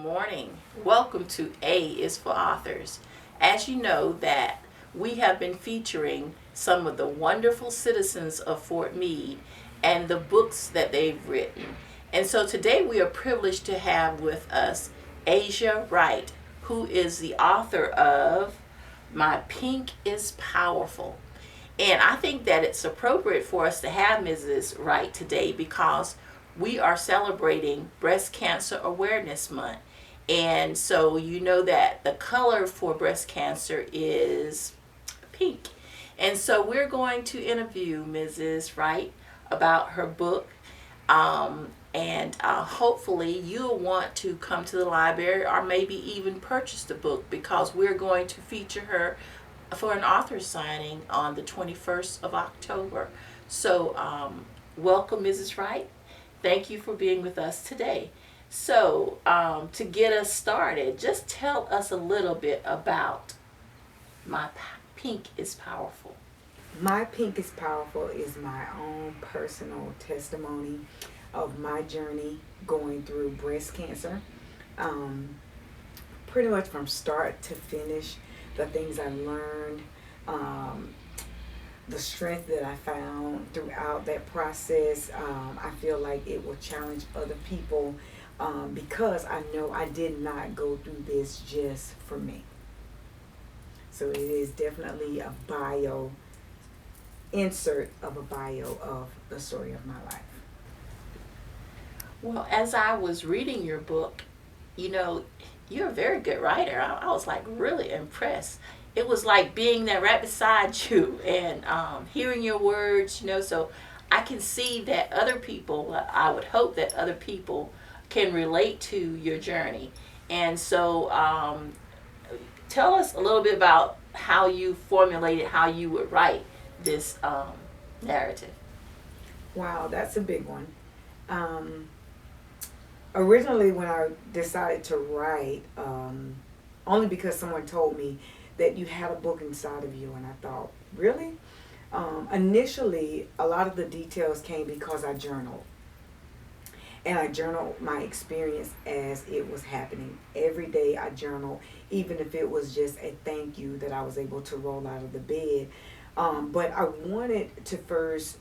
morning. Welcome to A is for Authors. As you know that we have been featuring some of the wonderful citizens of Fort Meade and the books that they've written. And so today we are privileged to have with us Aisha Wright, who is the author of My Pink is Powerful. And I think that it's appropriate for us to have Mrs. Wright today because we are celebrating Breast Cancer Awareness Month. And so you know that the color for breast cancer is pink. And so we're going to interview Mrs. Wright about her book. And hopefully you'll want to come to the library or maybe even purchase the book because we're going to feature her for an author signing on the 21st of October. So welcome, Mrs. Wright. Thank you for being with us today. So to get us started, just tell us a little bit about My Pink is Powerful. My Pink is Powerful is my own personal testimony of my journey going through breast cancer. Pretty much from start to finish, the things I learned, the strength that I found throughout that process. I feel like it will challenge other people because I know I did not go through this just for me. So it is definitely a bio, insert of a bio of the story of my life. Well, as I was reading your book, you know, you're a very good writer. I was like really impressed. It was like being there right beside you and hearing your words, you know, so I can see that other people, I would hope that other people can relate to your journey. And so tell us a little bit about how you formulated, how you would write this narrative. Wow, that's a big one. Originally, when I decided to write, only because someone told me that you had a book inside of you, and I thought, really? Initially, a lot of the details came because I journaled. And I journaled my experience as it was happening. Every day I journaled, even if it was just a thank you that I was able to roll out of the bed. But I wanted to first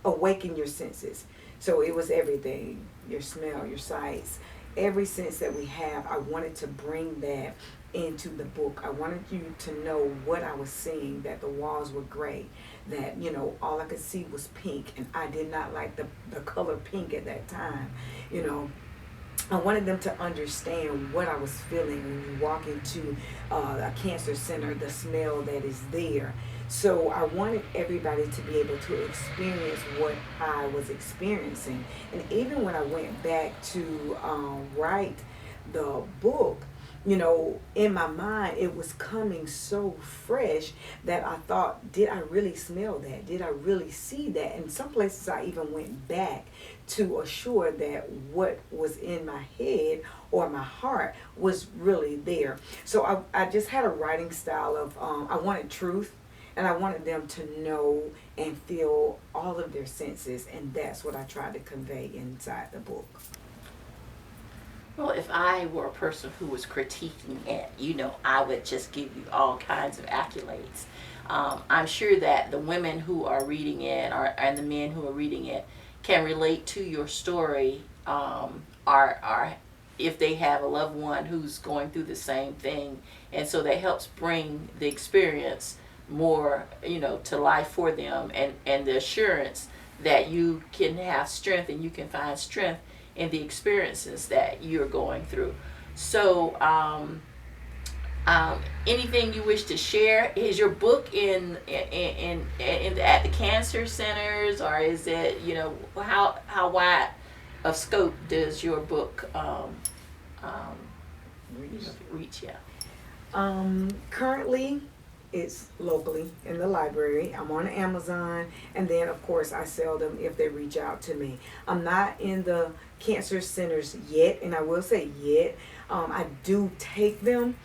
awaken your senses. So it was everything, your smell, your sights, every sense that we have. I wanted to bring that into the book. I wanted you to know what I was seeing, that the walls were gray, that, you know, all I could see was pink, and I did not like the color pink at that time. You know, I wanted them to understand what I was feeling when you walk into a cancer center, the smell that is there. So I wanted everybody to be able to experience what I was experiencing. And even when I went back to write the book, you know, in my mind, it was coming so fresh that I thought, did I really smell that? Did I really see that? And some places I even went back to assure that what was in my head or my heart was really there. So I just had a writing style of, I wanted truth. And I wanted them to know and feel all of their senses. And that's what I tried to convey inside the book. Well, if I were a person who was critiquing it, you know, I would just give you all kinds of accolades. I'm sure that the women who are reading it and the men who are reading it can relate to your story, are if they have a loved one who's going through the same thing. And so that helps bring the experience more, you know, to life for them, and the assurance that you can have strength and you can find strength in the experiences that you're going through. So anything you wish to share? Is your book in at the cancer centers, or is it, you know, how wide of scope does your book reach? Yeah. Currently it's locally in the library. I'm on Amazon, and then of course I sell them if they reach out to me. I'm not in the cancer centers yet, and I will say yet. I do take them.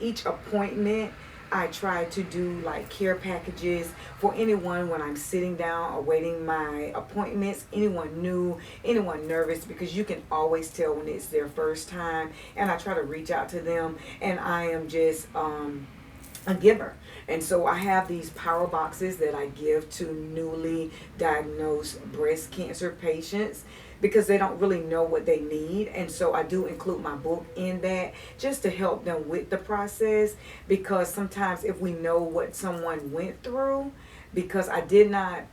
Each appointment I try to do like care packages for anyone when I'm sitting down awaiting my appointments, anyone new, anyone nervous, because you can always tell when it's their first time. And I try to reach out to them, and I am just a giver. And so I have these power boxes that I give to newly diagnosed breast cancer patients because they don't really know what they need. And so I do include my book in that just to help them with the process, because sometimes if we know what someone went through, because I did not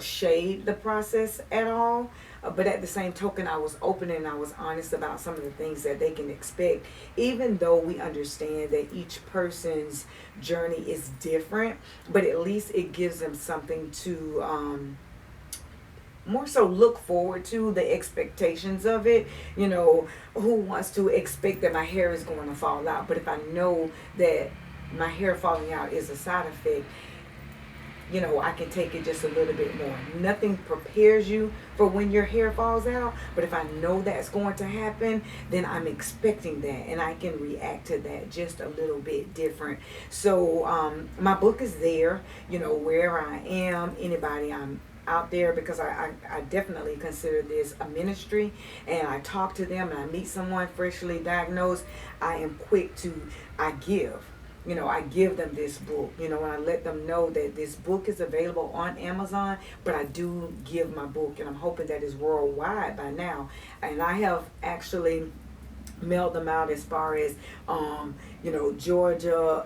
shade the process at all. But at the same token, I was open and I was honest about some of the things that they can expect, even though we understand that each person's journey is different. But at least it gives them something to more so look forward to, the expectations of it. You know, who wants to expect that my hair is going to fall out? But if I know that my hair falling out is a side effect, you know, I can take it just a little bit more. Nothing prepares you for when your hair falls out, but if I know that's going to happen, then I'm expecting that, and I can react to that just a little bit different. So my book is there, you know, wherever I am, anybody I'm out there, because I definitely consider this a ministry, and I talk to them and I meet someone freshly diagnosed. I am quick to, I give them this book, and I let them know that this book is available on Amazon, but I do give my book, and I'm hoping that it's worldwide by now. And I have actually mailed them out as far as, Georgia,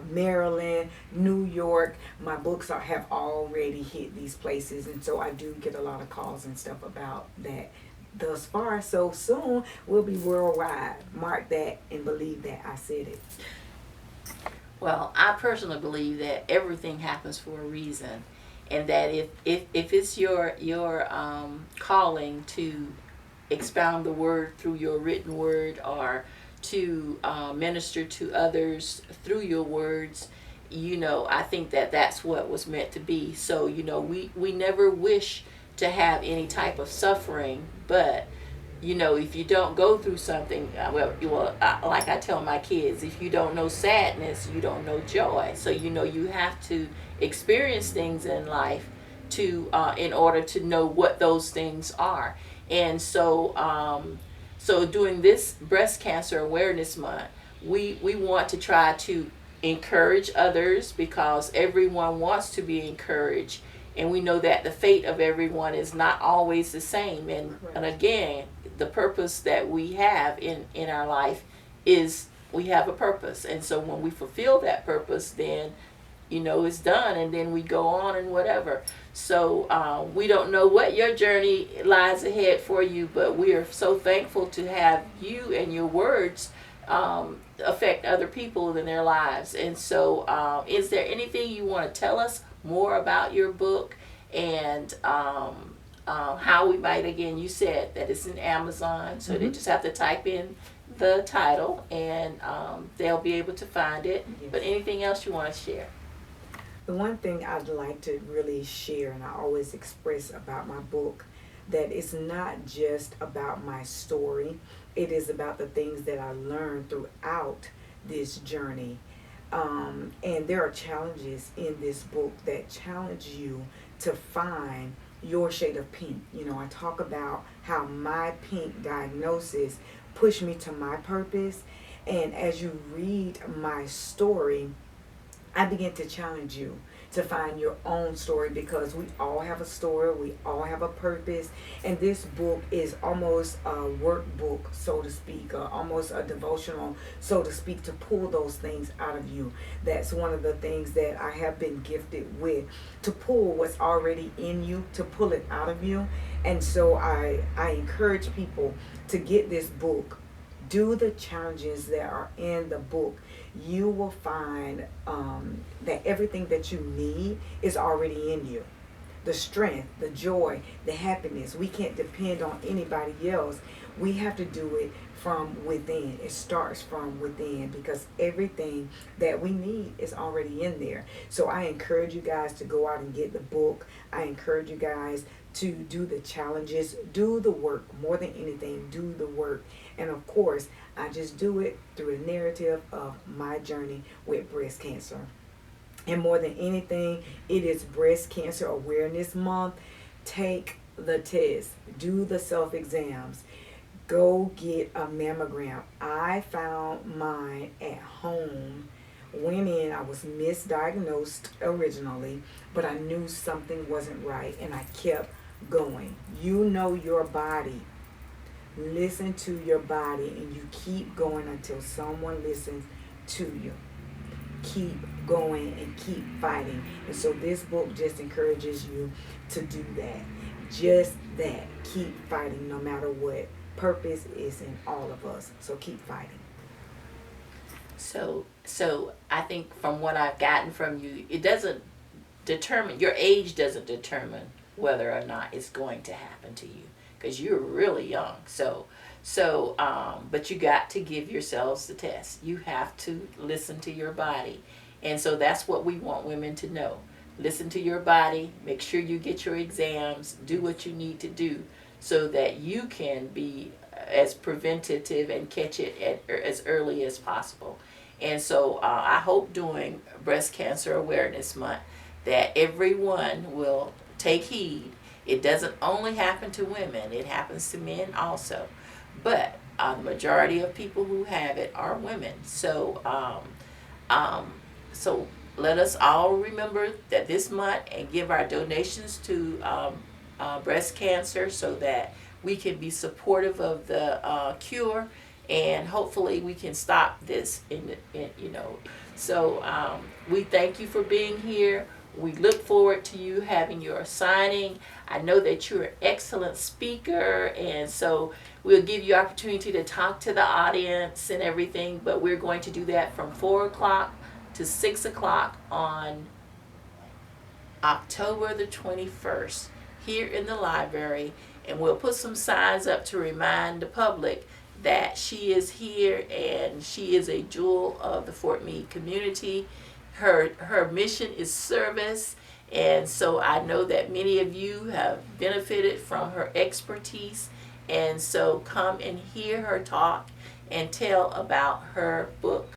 Maryland, New York. My books have already hit these places, and so I do get a lot of calls and stuff about that thus far. So soon we'll be worldwide. Mark that and believe that I said it. Well, I personally believe that everything happens for a reason, and that if it's your calling to expound the word through your written word, or to minister to others through your words, I think that that's what was meant to be. So, we never wish to have any type of suffering, but if you don't go through something, like I tell my kids, if you don't know sadness, you don't know joy. So, you have to experience things in life to in order to know what those things are. And so, during this Breast Cancer Awareness Month, we want to try to encourage others, because everyone wants to be encouraged. And we know that the fate of everyone is not always the same. And again, the purpose that we have in our life is we have a purpose. And so when we fulfill that purpose, then, it's done. And then we go on and whatever. So we don't know what your journey lies ahead for you, but we are so thankful to have you and your words affect other people in their lives. And so is there anything you want to tell us more about your book, and how we might, again, you said that it's in Amazon, so they just have to type in the title, and they'll be able to find it. Yes. But anything else you want to share? The one thing I'd like to really share, and I always express about my book, that it's not just about my story. It is about the things that I learned throughout this journey. And there are challenges in this book that challenge you to find your shade of pink. I talk about how my pink diagnosis pushed me to my purpose. And as you read my story, I begin to challenge you to find your own story, because we all have a story, we all have a purpose, and this book is almost a workbook, so to speak, or almost a devotional, so to speak, to pull those things out of you. That's one of the things that I have been gifted with, to pull what's already in you, to pull it out of you. And so I encourage people to get this book. Do the challenges that are in the book. You will find that everything that you need is already in you. The strength, the joy, the happiness. We can't depend on anybody else. We have to do it from within. It starts from within, because everything that we need is already in there. So I encourage you guys to go out and get the book. I encourage you guys to do the challenges, do the work. More than anything, do the work. And of course, I just do it through the narrative of my journey with breast cancer. And more than anything, it is Breast Cancer Awareness Month. Take the test, do the self exams, go get a mammogram. I found mine at home. Went in, I was misdiagnosed originally, but I knew something wasn't right and I kept going. You know your body. Listen to your body and you keep going until someone listens to you. Keep going and keep fighting. And so this book just encourages you to do that. Just that. Keep fighting no matter what. Purpose is in all of us. So keep fighting. So I think from what I've gotten from you, it doesn't determine, your age doesn't determine whether or not it's going to happen to you, because you're really young. But you got to give yourselves the test. You have to listen to your body. And so that's what we want women to know. Listen to your body, make sure you get your exams, do what you need to do so that you can be as preventative and catch it as early as possible. And so I hope during Breast Cancer Awareness Month that everyone will take heed. It doesn't only happen to women, it happens to men also. But the majority of people who have it are women. So let us all remember that this month and give our donations to breast cancer so that we can be supportive of the cure, and hopefully we can stop this So we thank you for being here. We look forward to you having your signing. I know that you're an excellent speaker, and so we'll give you opportunity to talk to the audience and everything, but we're going to do that from 4 o'clock to 6 o'clock on October the 21st here in the library, and we'll put some signs up to remind the public that she is here and she is a jewel of the Fort Meade community. Her mission is service, and so I know that many of you have benefited from her expertise, and so come and hear her talk and tell about her book.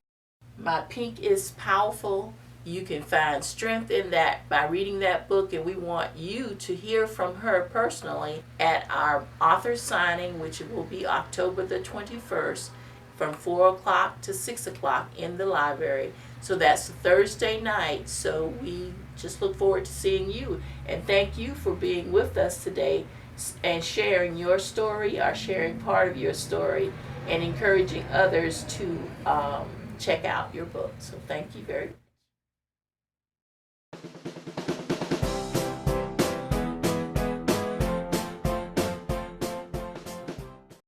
My Pink is Powerful. You can find strength in that by reading that book, and we want you to hear from her personally at our author signing, which will be October the 21st from 4 o'clock to 6 o'clock in the library. So that's Thursday night. So we just look forward to seeing you, and thank you for being with us today and sharing your story or sharing part of your story and encouraging others to check out your book. So thank you very much.